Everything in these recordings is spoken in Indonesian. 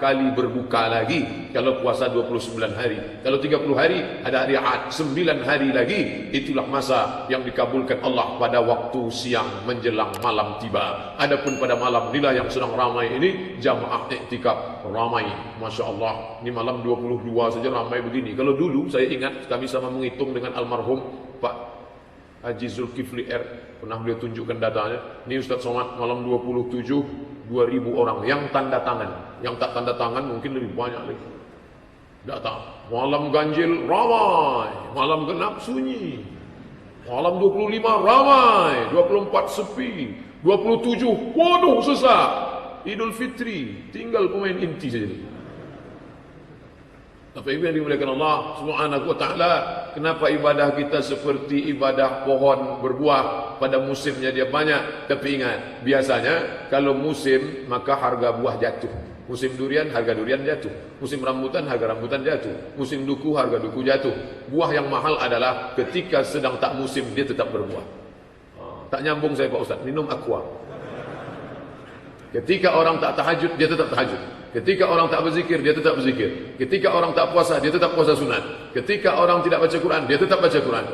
kali berbuka lagi kalau puasa 29 hari. Kalau 30 hari ada hari Ad, 9 hari lagi. Itulah masa yang dikabulkan Allah pada waktu siang menjelang malam tiba. Adapun pada malam inilah yang sedang ramai ini jamaah iktikaf ramai. Masya Allah, ini malam 22 saja ramai begini. Kalau dulu saya ingat kami sama menghitung dengan almarhum Pak Haji Zulkifli R, pernah beliau tunjukkan datanya. Ini Ustaz Somad malam 27 2.000 orang yang tanda tangan. Yang tak tanda tangan mungkin lebih banyak lagi datang. Malam ganjil ramai, malam genap sunyi, malam 25 ramai, 24 sepi, 27 waduh sesak. Idul Fitri tinggal pemain inti saja. Apa yang dimuliakan Allah Subhanahu wa taala, kenapa ibadah kita seperti ibadah pohon berbuah, pada musimnya dia banyak, tapi ingat, biasanya kalau musim maka harga buah jatuh. Musim durian harga durian jatuh, musim rambutan harga rambutan jatuh, musim duku harga duku jatuh. Buah yang mahal adalah ketika sedang tak musim dia tetap berbuah. Tak nyambung saya Pak Ustaz, minum aqua. Ketika orang tak tahajud dia tetap tahajud. Ketika orang tak berzikir, dia tetap berzikir. Ketika orang tak puasa, dia tetap puasa sunat. Ketika orang tidak baca Quran, dia tetap baca Quran.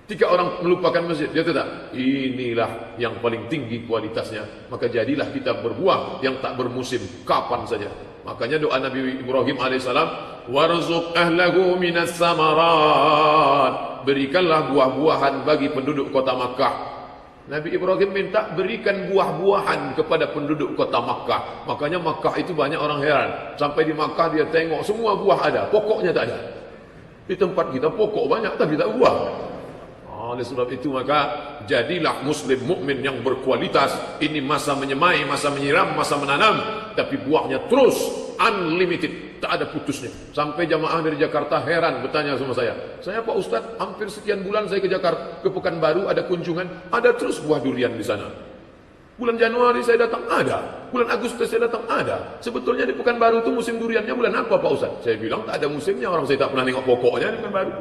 Ketika orang melupakan masjid, dia tetap. Inilah yang paling tinggi kualitasnya. Maka jadilah kita berbuah yang tak bermusim, kapan saja. Makanya doa Nabi Ibrahim alaihissalam, warzuq ahlahu minas samarat. Berikanlah buah-buahan bagi penduduk kota Makkah. Nabi Ibrahim minta berikan buah-buahan kepada penduduk kota Makkah. Makanya Makkah itu banyak orang heran. Sampai di Makkah dia tengok semua buah ada, pokoknya tak ada. Di tempat kita pokok banyak tapi tak buah. Oleh sebab itu maka jadilah muslim mukmin yang berkualitas. Ini masa menyemai, masa menyiram, masa menanam, tapi buahnya terus unlimited, tak ada putusnya. Sampai jamaah dari Jakarta heran bertanya sama saya Pak Ustadz, hampir sekian bulan saya ke Jakarta, ke Pekanbaru ada kunjungan, ada terus buah durian di sana. Bulan Januari saya datang ada, bulan Agustus saya datang ada. Sebetulnya di Pekanbaru itu musim duriannya bulan apa Pak Ustadz? Saya bilang tak ada musimnya, orang saya tak pernah tengok pokoknya di Pekanbaru.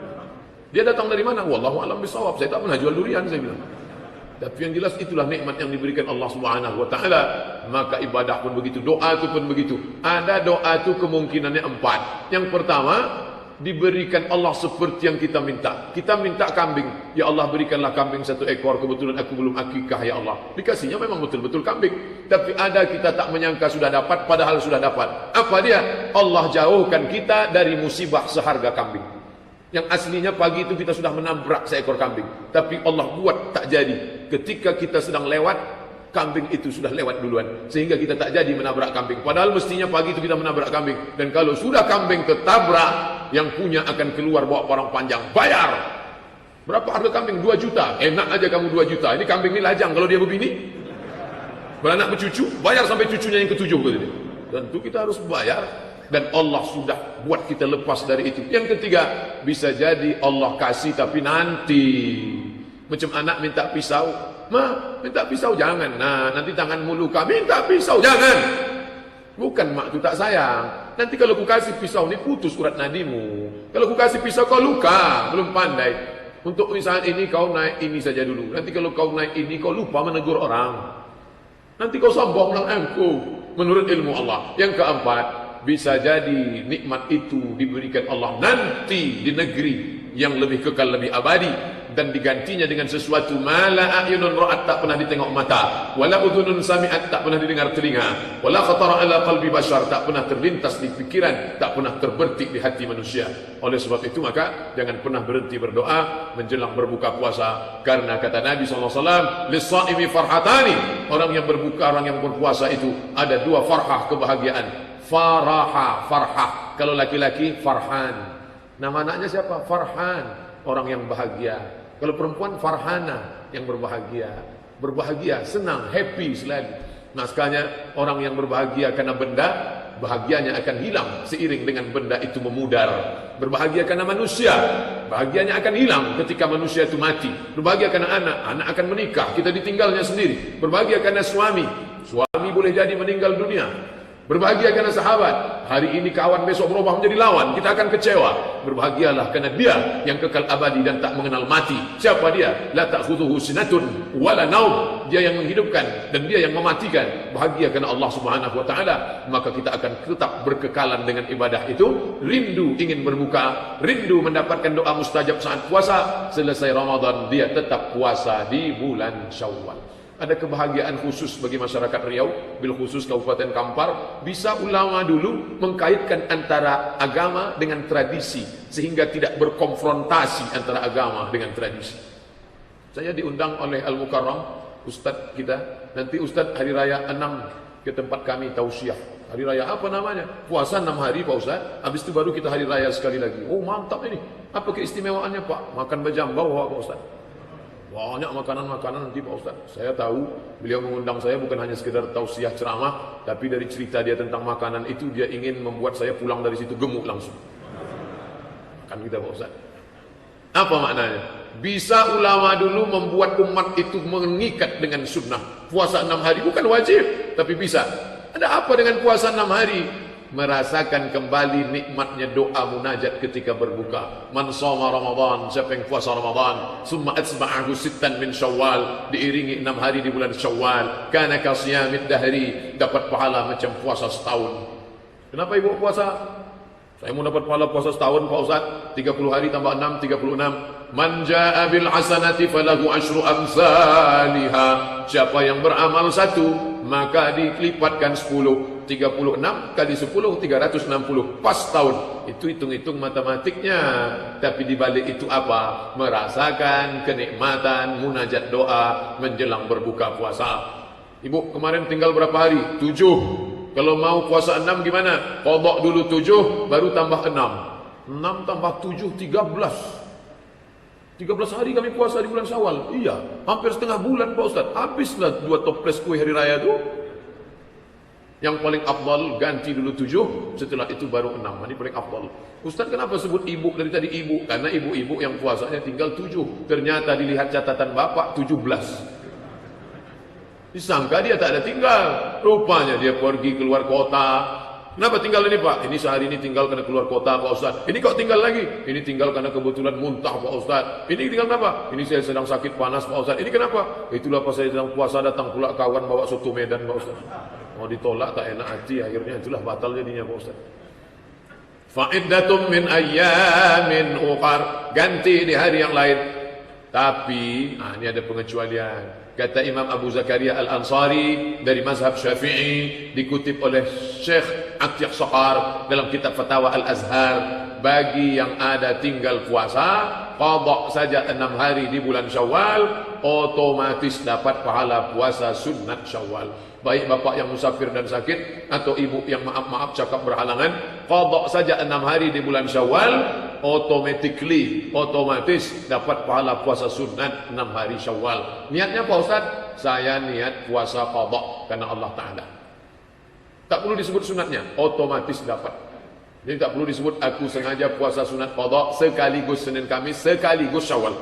Dia datang dari mana? Wallahu a'lam bishawab. Saya tak pernah jual durian, saya bilang. Tapi yang jelas itulah nikmat yang diberikan Allah Subhanahu wa taala. Maka ibadah pun begitu, doa itu pun begitu. Ada doa itu kemungkinannya 4. Yang pertama, diberikan Allah seperti yang kita minta. Kita minta kambing, ya Allah berikanlah kambing 1 ekor, kebetulan aku belum akikah ya Allah. Dikasihnya memang betul-betul kambing. Tapi ada kita tak menyangka sudah dapat, padahal sudah dapat. Apa dia? Allah jauhkan kita dari musibah seharga kambing. Yang aslinya pagi itu kita sudah menabrak seekor kambing, tapi Allah buat tak jadi. Ketika kita sedang lewat, kambing itu sudah lewat duluan, sehingga kita tak jadi menabrak kambing. Padahal mestinya pagi itu kita menabrak kambing. Dan kalau sudah kambing ketabrak, yang punya akan keluar bawa parang panjang, bayar. Berapa harga kambing? 2 juta. Enak aja kamu 2 juta. Ini kambing ini lajang kalau dia begini. Beranak bercucu, bayar sampai cucunya yang ke-7. Tentu kita harus bayar. Dan Allah sudah buat kita lepas dari itu. Yang ketiga, bisa jadi Allah kasih tapi nanti. Macam anak minta pisau. Ma, minta pisau jangan. Nah, nanti tanganmu luka. Minta pisau jangan. Bukan mak tu tak sayang. Nanti kalau ku kasih pisau ni putus urat nadimu. Kalau ku kasih pisau kau luka, belum pandai. Untuk saat ini kau naik ini saja dulu. Nanti kalau kau naik ini kau lupa menegur orang. Nanti kau sombong dengan aku. Menurut ilmu Allah. Yang keempat, bisa jadi nikmat itu diberikan Allah nanti di negeri yang lebih kekal, lebih abadi, dan digantinya dengan sesuatu mala a'yunun ra'at, tak pernah ditengok mata, wala udhunun sami'at, tak pernah didengar telinga, wala khatara ala qalbi bashar, tak pernah terlintas di pikiran, tak pernah terbertik di hati manusia. Oleh sebab itu maka jangan pernah berhenti berdoa menjelang berbuka puasa, karena kata Nabi SAW, lis-sha'imi farhatani, orang yang berbuka, orang yang berpuasa itu ada 2 farhah, kebahagiaan. Faraha, farhah. Kalau laki-laki, farhan. Nama anaknya siapa? Farhan, orang yang bahagia. Kalau perempuan, farhana, yang berbahagia. Berbahagia, senang, happy selalu. Naskahnya, orang yang berbahagia karena benda, bahagianya akan hilang seiring dengan benda itu memudar. Berbahagia karena manusia, bahagianya akan hilang ketika manusia itu mati. Berbahagia karena anak, anak akan menikah, kita ditinggalnya sendiri. Berbahagia karena suami, suami boleh jadi meninggal dunia. Berbahagia karena sahabat. Hari ini kawan, besok berubah menjadi lawan. Kita akan kecewa. Berbahagialah karena dia yang kekal abadi dan tak mengenal mati. Siapa dia? La ta'khudhuhu sinatun wala naum. Dia yang menghidupkan dan dia yang mematikan. Bahagia karena Allah Subhanahu wa taala. Maka kita akan tetap berkekalan dengan ibadah itu. Rindu ingin berbuka, rindu mendapatkan doa mustajab saat puasa. Selesai Ramadan dia tetap puasa di bulan Syawal. Ada kebahagiaan khusus bagi masyarakat Riau, bil khusus Kabupaten Kampar. Bisa ulama dulu mengkaitkan antara agama dengan tradisi, sehingga tidak berkonfrontasi antara agama dengan tradisi. Saya diundang oleh Al-Mukarram, Ustadz kita. Nanti Ustadz hari raya 6 ke tempat kami tausiah. Hari raya apa namanya? Puasa 6 hari Pak Ustadz. Habis itu baru kita hari raya sekali lagi. Oh mantap ini. Apa keistimewaannya Pak? Makan bajambau Pak Ustadz. Banyak makanan-makanan nanti Pak Ustaz. Saya tahu beliau mengundang saya bukan hanya sekedar tausiah ceramah, tapi dari cerita dia tentang makanan itu dia ingin membuat saya pulang dari situ gemuk langsung. Makan kita Pak Ustaz. Apa maknanya? Bisa ulama dulu membuat umat itu mengikat dengan sunnah. Puasa 6 hari bukan wajib, tapi bisa. Ada apa dengan puasa 6 hari? Merasakan kembali nikmatnya doa munajat ketika berbuka. Man shoma Ramadan, siapa yang puasa Ramadan, summa atsba'ahu sittan min Syawal, diiringi 6 hari di bulan Syawal, kana ka siyamid dahri, dapat pahala macam puasa setahun. Kenapa ibu puasa? Saya mau dapat pahala puasa setahun Pak Ustaz. 30 hari tambah 6, 36. Man jaa bil hasanati falahu asyru amsalihha. Siapa yang beramal satu, maka dilipatkan 10. 36 kali 10 360 pas tahun. Itu hitung-hitung matematiknya. Tapi di balik itu apa? Merasakan kenikmatan munajat doa menjelang berbuka puasa. Ibu kemarin tinggal berapa hari? 7. Kalau mau puasa 6 gimana? Qadha dulu 7 baru tambah 6. 6 tambah 7 13. 13 hari kami puasa di bulan Syawal. Iya, hampir setengah bulan Pak Ustaz. Habislah 2 toples kue hari raya itu. Yang paling afdal ganti dulu 7, setelah itu baru 6. Ini paling afdal. Ustaz kenapa sebut ibu dari tadi ibu? Karena ibu-ibu yang puasanya tinggal 7. Ternyata dilihat catatan bapak 17. Disangka dia tak ada tinggal. Rupanya dia pergi keluar kota. Kenapa tinggal ini Pak? Ini sehari ini tinggal karena keluar kota Pak Ustaz. Ini kok tinggal lagi? Ini tinggal karena kebetulan muntah Pak Ustaz. Ini tinggal kenapa? Ini saya sedang sakit panas Pak Ustaz. Ini kenapa? Itulah pas saya sedang puasa datang pula kawan bawa soto Medan Pak Ustaz. Mau ditolak tak enak hati, akhirnya itulah batal jadinya Pak Ustaz. Fa'iddatum min ayyamin ukhar, ganti di hari yang lain. Tapi ini ada pengecualian. Kata Imam Abu Zakaria Al-Ansari dari mazhab Syafi'i, dikutip oleh Syekh Atiq Saqar dalam kitab Fatawa Al-Azhar, bagi yang ada tinggal puasa qadha saja 6 hari di bulan Syawal, otomatis dapat pahala puasa sunat Syawal. Baik bapak yang musafir dan sakit atau ibu yang maaf-maaf cakap berhalangan, qadha saja 6 hari di bulan Syawal, otomatis dapat pahala puasa sunat 6 hari Syawal. Niatnya Pak Ustaz, saya niat puasa qadha karena Allah Ta'ala. Tak perlu disebut sunatnya, otomatis dapat. Jadi tak perlu disebut aku sengaja puasa sunat qadha sekaligus Senin Kamis sekaligus Syawal.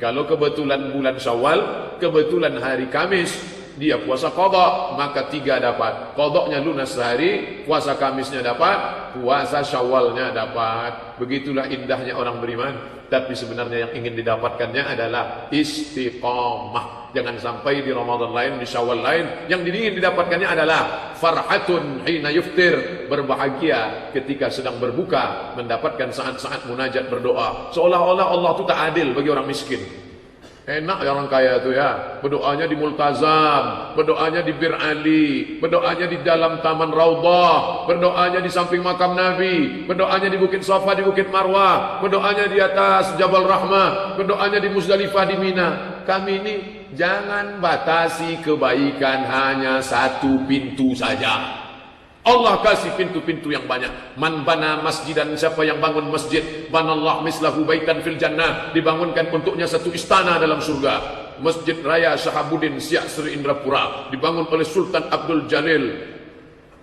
Kalau kebetulan bulan Syawal, kebetulan hari Kamis, dia puasa qadha, maka 3 dapat. Qadhanya lunas sehari, puasa Kamisnya dapat, puasa Syawalnya dapat. Begitulah indahnya orang beriman. Tapi sebenarnya yang ingin didapatkannya adalah istiqamah. Jangan sampai di Ramadan lain, di Syawal lain, yang ingin didapatkannya adalah farhatun hina yuftir, berbahagia ketika sedang berbuka, mendapatkan saat-saat munajat berdoa. Seolah-olah Allah itu tak adil bagi orang miskin. Enak ya orang kaya itu ya, berdoanya di Multazam, berdoanya di Bir Ali, berdoanya di dalam Taman Raudhah, berdoanya di samping makam Nabi, berdoanya di Bukit Safa, di Bukit Marwah, berdoanya di atas Jabal Rahmah, berdoanya di Muzdalifah, di Mina. Kami ini jangan batasi kebaikan hanya satu pintu saja. Allah kasih pintu-pintu yang banyak. Man bana masjidan, siapa yang bangun masjid, banallah mislahu baitan fil jannah, dibangunkan untuknya satu istana dalam surga. Masjid Raya Syahabuddin Siak Sri Indrapura dibangun oleh Sultan Abdul Jalil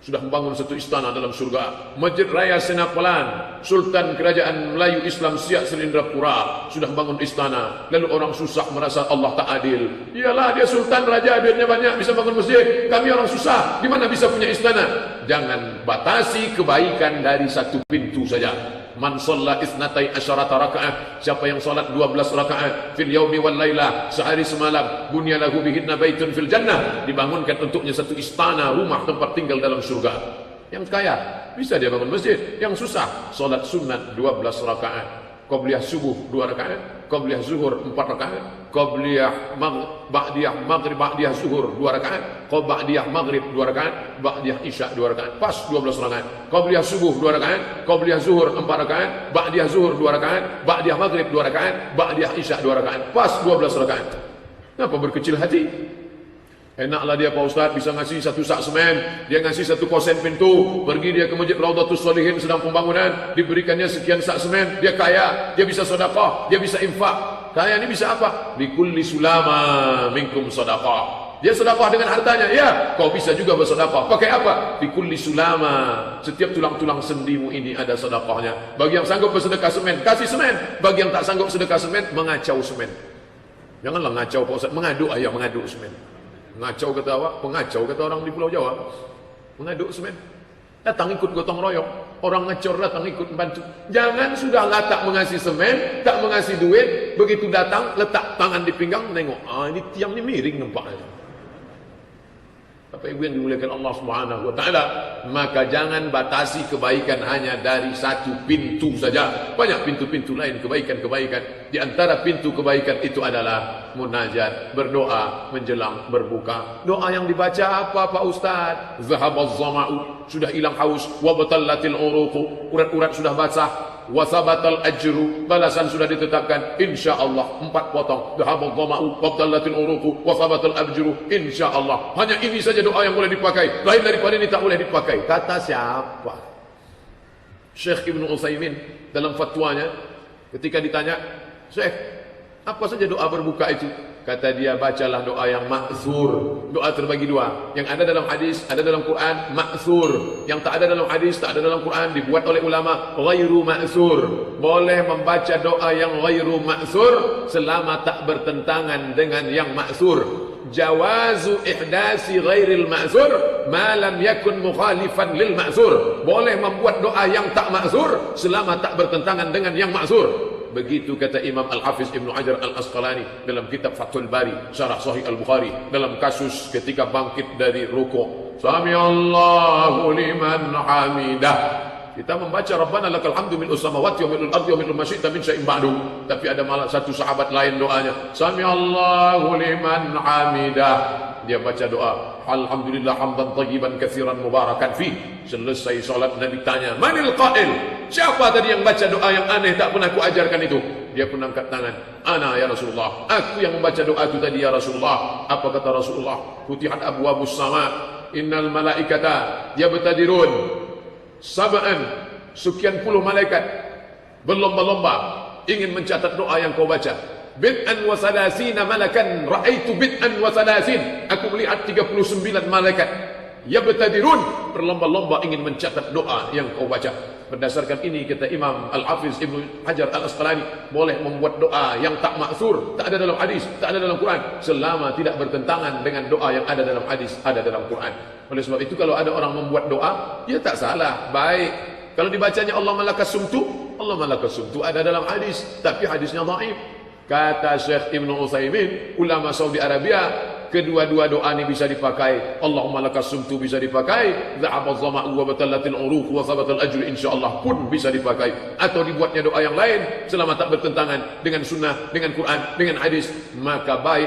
sudah membangun satu istana dalam surga. Masjid Raya Senapelan, Sultan Kerajaan Melayu Islam Siak Selindrapura, sudah membangun istana. Lalu orang susah merasa Allah tak adil. Iyalah, dia sultan raja, duitnya banyak, bisa bangun masjid. Kami orang susah, di mana bisa punya istana? Jangan batasi kebaikan dari satu pintu saja. Man shalla isnatai asyarata rakaat, siapa yang salat 12 rakaat fil yaumi wal lailah, sehari semalam, bunya lahu bihinna baitun fil jannah, dibangunkan untuknya satu istana, rumah tempat tinggal dalam surga. Yang kaya bisa dia bangun masjid, yang susah salat sunat 12 rakaat, qabliyah subuh 2 rakaat, qabliyah zuhur 4 rakaat, qabliyah ba'diyah maghrib, ba'diyah zuhur 2 rakaat, ba'diyah maghrib 2 rakaat, ba'diyah isya 2 rakaat, pas 12 rakaat. Qabliyah subuh 2 rakaat, qabliyah zuhur 4 rakaat, ba'diyah zuhur 2 rakaat, ba'diyah maghrib 2 rakaat, ba'diyah isya 2 rakaat, pas 12 rakaat. Kenapa berkecil hati? Enaklah dia Pak Ustaz bisa ngasih satu sak semen, dia ngasih satu kosen pintu, pergi dia ke Masjid Raudhatus Shalihin sedang pembangunan, diberikannya sekian sak semen, dia kaya, dia bisa sedekah, dia bisa infak. Kaya ini bisa apa? Likulli sulama minkum sedekah. Dia sedekah dengan hartanya, ya, kau bisa juga bersedekah. Pakai apa? Likulli sulama. Setiap tulang-tulang sendimu ini ada sedekahnya. Bagi yang sanggup bersedekah semen, kasih semen. Bagi yang tak sanggup sedekah semen, mengacau semen. Janganlah ngacau Pak Ustaz, mengadu ayah, mengadu semen. Ngacau kata awak, pengacau kata orang di Pulau Jawa. Mengaduk semen. Datang ikut gotong royong. Orang ngecor datang ikut membantu. Jangan sudahlah tak mengasih semen, tak mengasih duit, begitu datang letak tangan di pinggang, nengok, ini tiang ni miring nampaknya. Bapak Ibu yang dimuliakan Allah Subhanahu wa taala, maka jangan batasi kebaikan hanya dari satu pintu saja. Banyak pintu-pintu lain kebaikan-kebaikan. Di antara pintu kebaikan itu adalah munajat, berdoa menjelang berbuka. Doa yang dibaca apa Pak Ustaz? Zahabaz zama'u, sudah hilang haus, wa batallatil uruqu, urat-urat sudah basah, wa sabatal ajru, balasan sudah ditetapkan insyaallah. 4 potong. Zahabaz zama'u, wa batallatil uruqu, wa sabatal ajru insyaallah. Hanya ini saja doa yang boleh dipakai. Lain daripada ini tak boleh dipakai. Kata siapa? Syekh Ibnu Utsaimin dalam fatwanya ketika ditanya, "Syekh, apa saja doa berbuka itu?" Kata dia, bacalah doa yang ma'thur. Doa terbagi 2. Yang ada dalam hadis, ada dalam Quran, ma'thur. Yang tak ada dalam hadis, tak ada dalam Quran, dibuat oleh ulama, ghairu ma'thur. Boleh membaca doa yang ghairu ma'thur selama tak bertentangan dengan yang ma'thur. Jawazu ihdasi ghairil ma'thur ma lam yakun mukhalifan lil ma'thur. Boleh membuat doa yang tak ma'thur selama tak bertentangan dengan yang ma'thur. Begitu kata Imam Al-Hafiz Ibnu Hajar Al-Asqalani dalam kitab Fathul Bari, Syarah Sahih Al-Bukhari, dalam kasus ketika bangkit dari rukuk. Sami'allahu liman hamidah. Kita membaca Rabbana lakal hamdu mil'us samawati wa mil'ul ardi wa mil'u ma syi'ta min syai'in ba'du. Tapi ada malah satu sahabat lain doanya, Sami'allahu liman hamidah. Dia baca doa, alhamdulillah hamdan tayyiban katsiran mubarakan fi. Selesai salat Nabi tanya, manil qail? Siapa tadi yang baca doa yang aneh tak pernah ku ajarkan itu? Dia pun angkat tangan, ana ya Rasulullah, aku yang membaca doa itu tadi ya Rasulullah. Apa kata Rasulullah? Futihat abwabus sama, innal malaikata yabtadirun sab'an, sekian puluh malaikat berlomba-lomba ingin mencatat doa yang kau baca. Bid'an wa salasina malakan, ra'aitu bid'an wa salasin, aku melihat 39 malaikat yabtadirun, berlomba-lomba ingin mencatat doa yang kau baca. Berdasarkan ini kata Imam Al-Hafiz Ibnu Hajar Al-Asqalani, boleh membuat doa yang tak ma'thur, tak ada dalam hadis, tak ada dalam Quran, selama tidak bertentangan dengan doa yang ada dalam hadis, ada dalam Quran. Oleh sebab itu kalau ada orang membuat doa, dia tak salah, baik. Kalau dibacanya Allah malakas sumtu, Allah malakas sumtu ada dalam hadis, tapi hadisnya dhaif. Kata Syekh Ibnu Utsaimin, ulama Saudi Arabia, kedua-dua doa ini bisa dipakai. Allahumma lakas sumtu bisa dipakai, dha'abaz zama'u wa batallatil uruq wa sabatal ajru insyaallah pun bisa dipakai. Atau dibuatnya doa yang lain selama tak bertentangan dengan sunnah, dengan Quran, dengan hadis, maka baik.